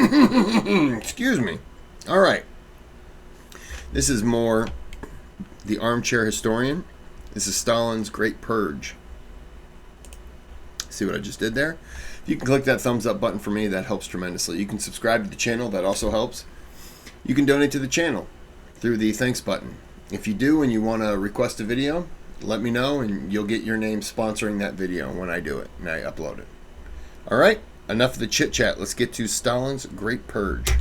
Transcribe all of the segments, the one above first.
Excuse me. All right. This is more the Armchair Historian. This is Stalin's Great Purge. See what I just did there? If you can click that thumbs up button for me, that helps tremendously. You can subscribe to the channel, that also helps. You can donate to the channel through the thanks button. If you do and you want to request a video, let me know and you'll get your name sponsoring that video when I do it and I upload it. All right, enough of the chit chat. Let's get to Stalin's Great Purge.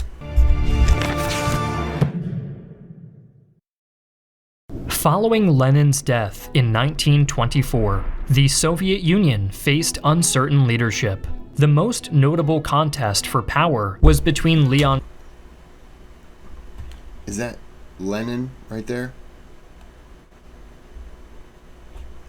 Following Lenin's death in 1924, the Soviet Union faced uncertain leadership. The most notable contest for power was between Leon... Is that Lenin right there?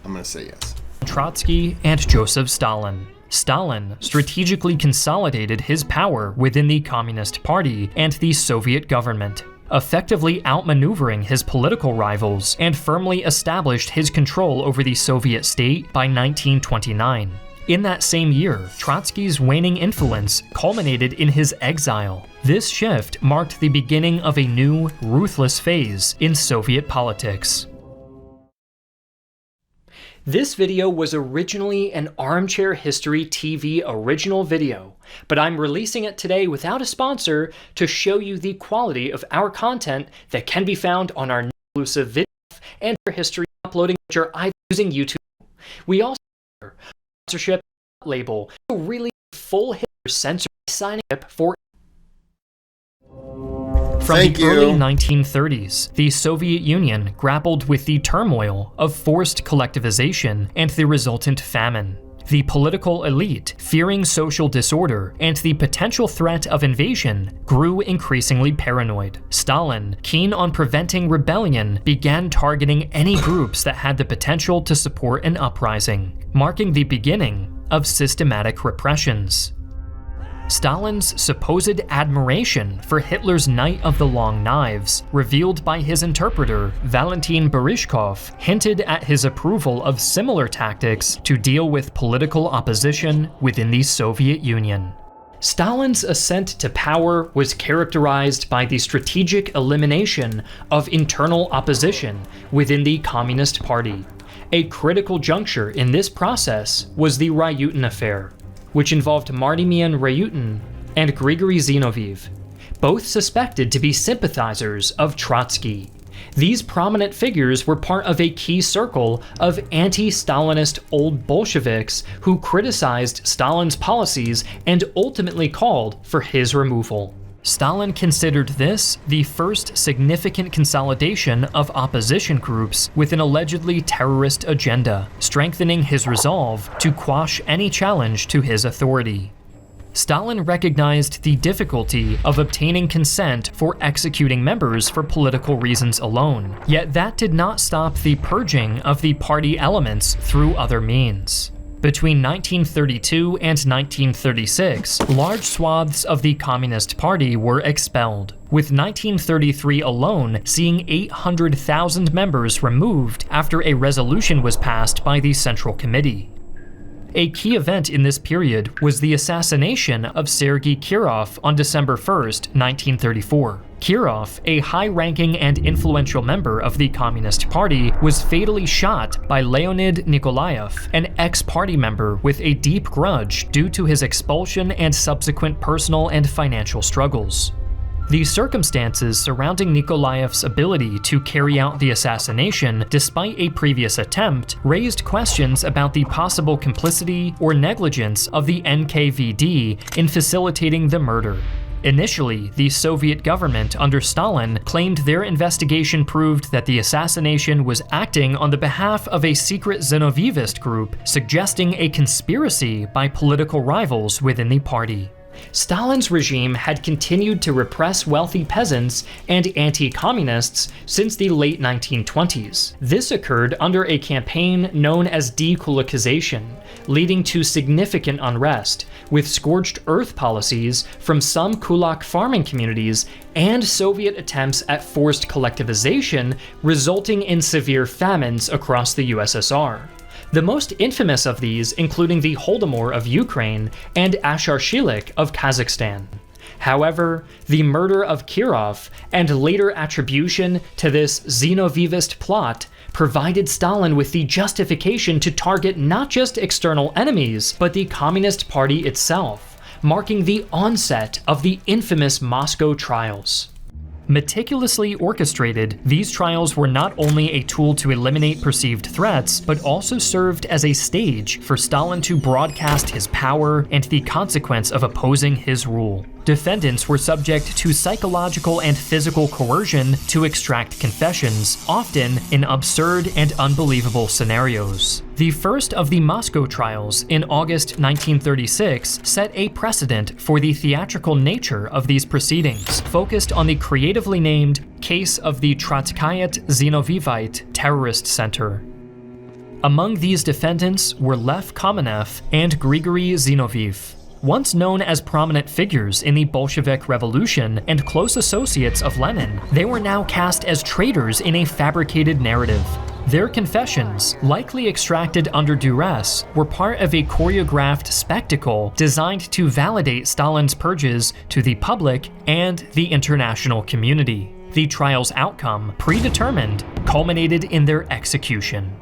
I'm going to say yes. Trotsky and Joseph Stalin. Stalin strategically consolidated his power within the Communist Party and the Soviet government, effectively outmaneuvering his political rivals and firmly established his control over the Soviet state by 1929. In that same year, Trotsky's waning influence culminated in his exile. This shift marked the beginning of a new, ruthless phase in Soviet politics. This video was originally an Armchair History TV original video, but I'm releasing it today without a sponsor to show you the quality of our content that can be found on our exclusive video and history uploading feature I'm using YouTube. We also have a sponsorship label, so really full history censored signing up for. From the early 1930s, the Soviet Union grappled with the turmoil of forced collectivization and the resultant famine. The political elite, fearing social disorder and the potential threat of invasion, grew increasingly paranoid. Stalin, keen on preventing rebellion, began targeting any groups that had the potential to support an uprising, marking the beginning of systematic repressions. Stalin's supposed admiration for Hitler's Knight of the Long Knives, revealed by his interpreter, Valentin Barishkov, hinted at his approval of similar tactics to deal with political opposition within the Soviet Union. Stalin's ascent to power was characterized by the strategic elimination of internal opposition within the Communist Party. A critical juncture in this process was the Ryutin affair, which involved Martymyan Ryutin and Grigory Zinoviev, both suspected to be sympathizers of Trotsky. These prominent figures were part of a key circle of anti-Stalinist old Bolsheviks who criticized Stalin's policies and ultimately called for his removal. Stalin considered this the first significant consolidation of opposition groups with an allegedly terrorist agenda, strengthening his resolve to quash any challenge to his authority. Stalin recognized the difficulty of obtaining consent for executing members for political reasons alone, yet that did not stop the purging of the party elements through other means. Between 1932 and 1936, large swaths of the Communist Party were expelled, with 1933 alone seeing 800,000 members removed after a resolution was passed by the Central Committee. A key event in this period was the assassination of Sergei Kirov on December 1, 1934. Kirov, a high-ranking and influential member of the Communist Party, was fatally shot by Leonid Nikolaev, an ex-party member with a deep grudge due to his expulsion and subsequent personal and financial struggles. The circumstances surrounding Nikolaev's ability to carry out the assassination despite a previous attempt raised questions about the possible complicity or negligence of the NKVD in facilitating the murder. Initially, the Soviet government under Stalin claimed their investigation proved that the assassination was acting on the behalf of a secret Zinovievist group, suggesting a conspiracy by political rivals within the party. Stalin's regime had continued to repress wealthy peasants and anti-communists since the late 1920s. This occurred under a campaign known as dekulakization, leading to significant unrest, with scorched earth policies from some kulak farming communities and Soviet attempts at forced collectivization resulting in severe famines across the USSR. The most infamous of these including the Holodomor of Ukraine and Asharshilik of Kazakhstan. However, the murder of Kirov and later attribution to this xenovivist plot provided Stalin with the justification to target not just external enemies, but the Communist Party itself, marking the onset of the infamous Moscow trials. Meticulously orchestrated, these trials were not only a tool to eliminate perceived threats, but also served as a stage for Stalin to broadcast his power and the consequence of opposing his rule. Defendants were subject to psychological and physical coercion to extract confessions, often in absurd and unbelievable scenarios. The first of the Moscow trials in August 1936 set a precedent for the theatrical nature of these proceedings, focused on the creatively named case of the Trotskayet Zinovivite Terrorist Center. Among these defendants were Lev Kamenev and Grigory Zinoviev. Once known as prominent figures in the Bolshevik Revolution and close associates of Lenin, they were now cast as traitors in a fabricated narrative. Their confessions, likely extracted under duress, were part of a choreographed spectacle designed to validate Stalin's purges to the public and the international community. The trial's outcome, predetermined, culminated in their execution.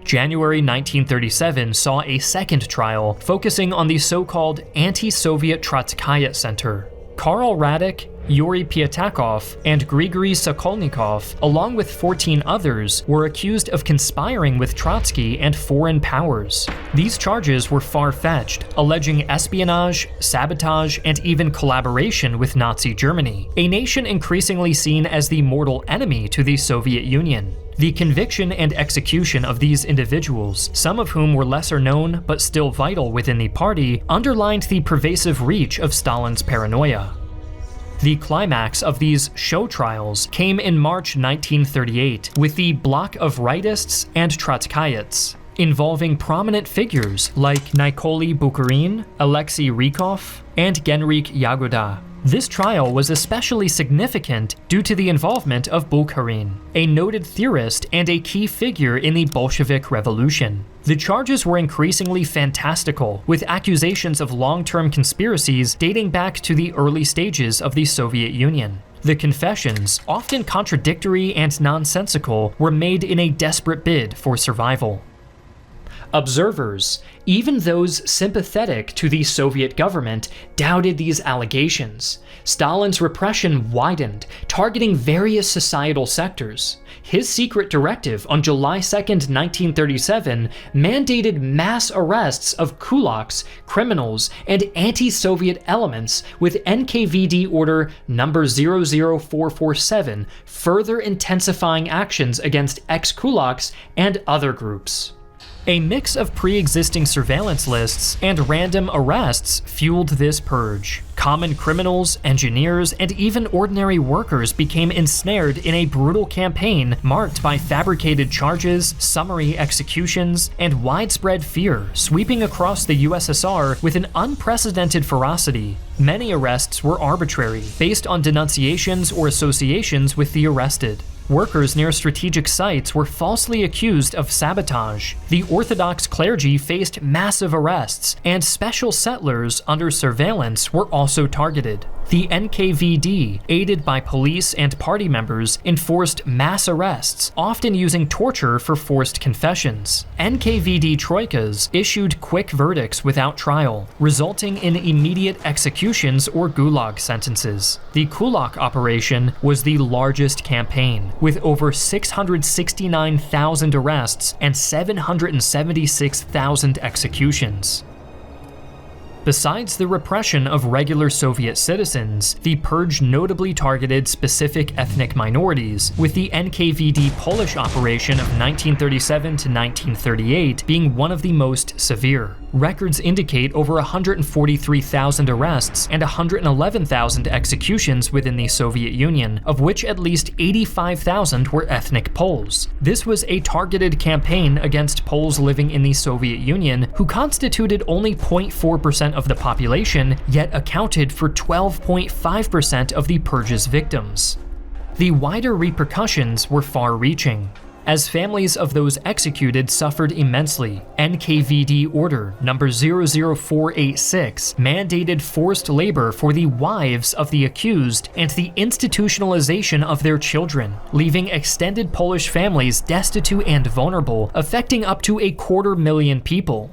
January 1937 saw a second trial focusing on the so-called anti-Soviet Trotskayet Center. Karl Radek, Yuri Pyatakov, and Grigory Sokolnikov, along with 14 others, were accused of conspiring with Trotsky and foreign powers. These charges were far-fetched, alleging espionage, sabotage, and even collaboration with Nazi Germany, a nation increasingly seen as the mortal enemy to the Soviet Union. The conviction and execution of these individuals, some of whom were lesser known but still vital within the party, underlined the pervasive reach of Stalin's paranoia. The climax of these show trials came in March 1938 with the Bloc of Rightists and Trotskyists, involving prominent figures like Nikolai Bukharin, Alexei Rykov, and Genrikh Yagoda. This trial was especially significant due to the involvement of Bukharin, a noted theorist and a key figure in the Bolshevik Revolution. The charges were increasingly fantastical, with accusations of long-term conspiracies dating back to the early stages of the Soviet Union. The confessions, often contradictory and nonsensical, were made in a desperate bid for survival. Observers, even those sympathetic to the Soviet government, doubted these allegations. Stalin's repression widened, targeting various societal sectors. His secret directive on July 2, 1937, mandated mass arrests of kulaks, criminals, and anti-Soviet elements, with NKVD Order No. 00447 further intensifying actions against ex-kulaks and other groups. A mix of pre-existing surveillance lists and random arrests fueled this purge. Common criminals, engineers, and even ordinary workers became ensnared in a brutal campaign marked by fabricated charges, summary executions, and widespread fear sweeping across the USSR with an unprecedented ferocity. Many arrests were arbitrary, based on denunciations or associations with the arrested. Workers near strategic sites were falsely accused of sabotage. The Orthodox clergy faced massive arrests, and special settlers under surveillance were also targeted. The NKVD, aided by police and party members, enforced mass arrests, often using torture for forced confessions. NKVD troikas issued quick verdicts without trial, resulting in immediate executions or gulag sentences. The Kulak operation was the largest campaign, with over 669,000 arrests and 776,000 executions. Besides the repression of regular Soviet citizens, the purge notably targeted specific ethnic minorities, with the NKVD Polish operation of 1937 to 1938 being one of the most severe. Records indicate over 143,000 arrests and 111,000 executions within the Soviet Union, of which at least 85,000 were ethnic Poles. This was a targeted campaign against Poles living in the Soviet Union, who constituted only 0.4% of the population, yet accounted for 12.5% of the purge's victims. The wider repercussions were far-reaching. as families of those executed suffered immensely. NKVD Order number 00486 mandated forced labor for the wives of the accused and the institutionalization of their children, leaving extended Polish families destitute and vulnerable, affecting up to 250,000 people.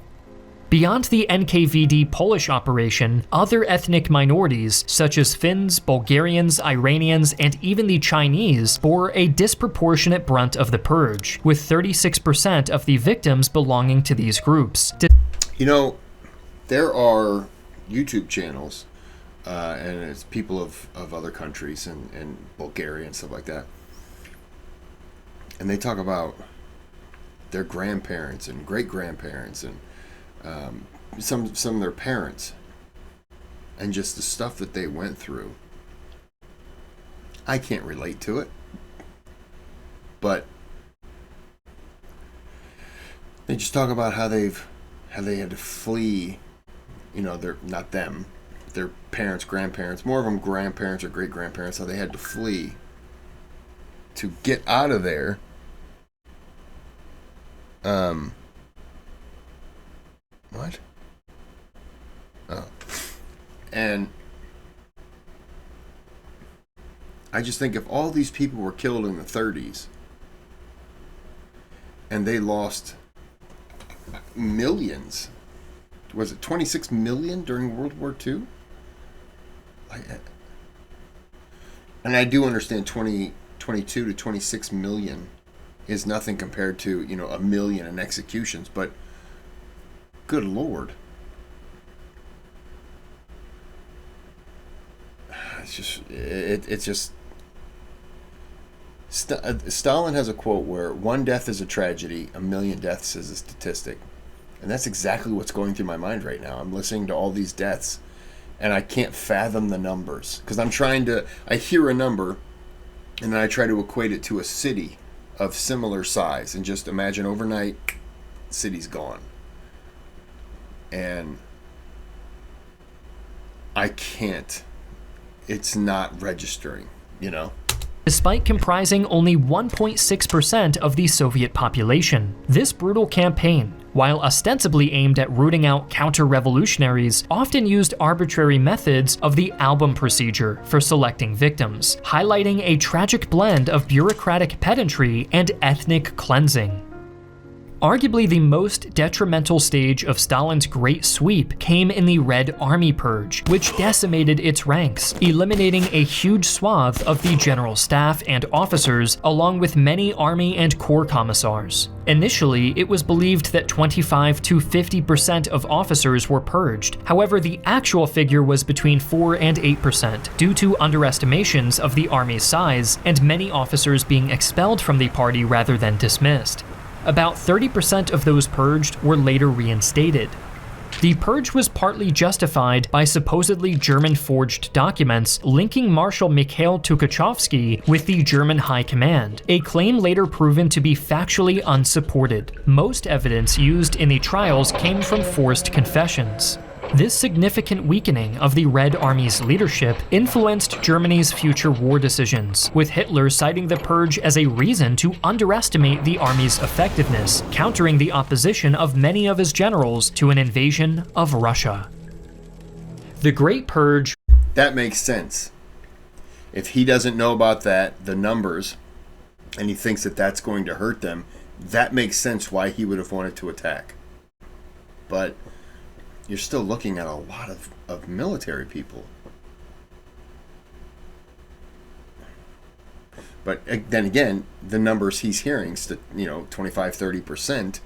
Beyond the NKVD Polish operation, other ethnic minorities, such as Finns, Bulgarians, Iranians, and even the Chinese, bore a disproportionate brunt of the purge, with 36% of the victims belonging to these groups. You know, there are YouTube channels, and it's people of other countries, and Bulgaria and stuff like that, and they talk about their grandparents and great-grandparents and some of their parents, and just the stuff that they went through. I can't relate to it, but they just talk about how they had to flee. You know, they're not them, their parents, grandparents, more of them grandparents or great grandparents. How they had to flee to get out of there. What? Oh. And I just think if all these people were killed in the 30s and they lost millions, was it 26 million during World War II? And I do understand 22 to 26 million is nothing compared to, you know, 1 million in executions, but good Lord. It's just Stalin has a quote where 1 death is a tragedy, 1 million deaths is a statistic. And that's exactly what's going through my mind right now. I'm listening to all these deaths and I can't fathom the numbers, because I hear a number and then I try to equate it to a city of similar size, and just imagine overnight, the city's gone. And I can't. It's not registering, you know? Despite comprising only 1.6% of the Soviet population, this brutal campaign, while ostensibly aimed at rooting out counter-revolutionaries, often used arbitrary methods of the album procedure for selecting victims, highlighting a tragic blend of bureaucratic pedantry and ethnic cleansing. Arguably the most detrimental stage of Stalin's Great Sweep came in the Red Army Purge, which decimated its ranks, eliminating a huge swath of the general staff and officers, along with many army and corps commissars. Initially, it was believed that 25 to 50% of officers were purged. However, the actual figure was between 4 and 8% due to underestimations of the army's size and many officers being expelled from the party rather than dismissed. About 30% of those purged were later reinstated. The purge was partly justified by supposedly German-forged documents linking Marshal Mikhail Tukhachevsky with the German High Command, a claim later proven to be factually unsupported. Most evidence used in the trials came from forced confessions. This significant weakening of the Red Army's leadership influenced Germany's future war decisions, with Hitler citing the purge as a reason to underestimate the army's effectiveness, countering the opposition of many of his generals to an invasion of Russia. The Great Purge. That makes sense. If he doesn't know about that, the numbers, and he thinks that that's going to hurt them, that makes sense why he would have wanted to attack. But you're still looking at a lot of military people. But then again, the numbers he's hearing, 25-30%,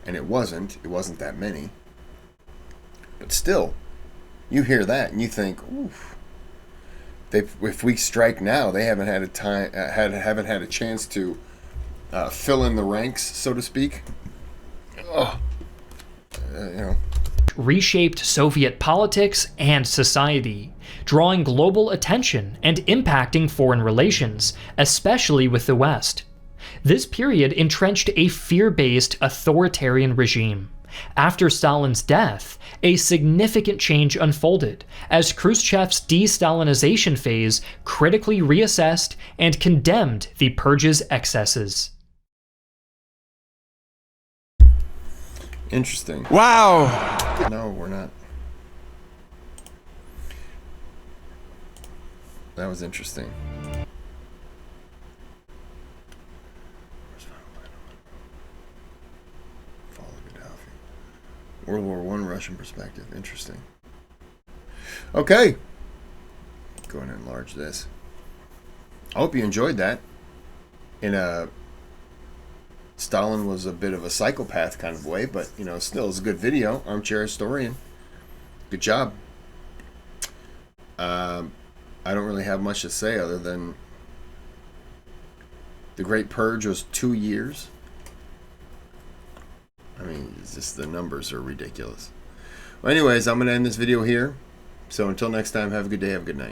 and it wasn't that many. But still, you hear that and you think, oof. If we strike now, they haven't had haven't had a chance to fill in the ranks, so to speak. Reshaped Soviet politics and society, drawing global attention and impacting foreign relations, especially with the West. This period entrenched a fear-based authoritarian regime. After Stalin's death, a significant change unfolded as Khrushchev's de-Stalinization phase critically reassessed and condemned the purge's excesses. Interesting. Wow. No, we're not. That was interesting. Follow Gaddafi. World War I Russian perspective. Interesting. Okay. Go ahead and enlarge this. I hope you enjoyed that. Stalin was a bit of a psychopath kind of way, but you know, still is a good video. Armchair historian. Good job. I don't really have much to say other than the Great Purge was 2 years. I mean, it's just the numbers are ridiculous. Well, anyways, I'm going to end this video here. So until next time, have a good day, have a good night.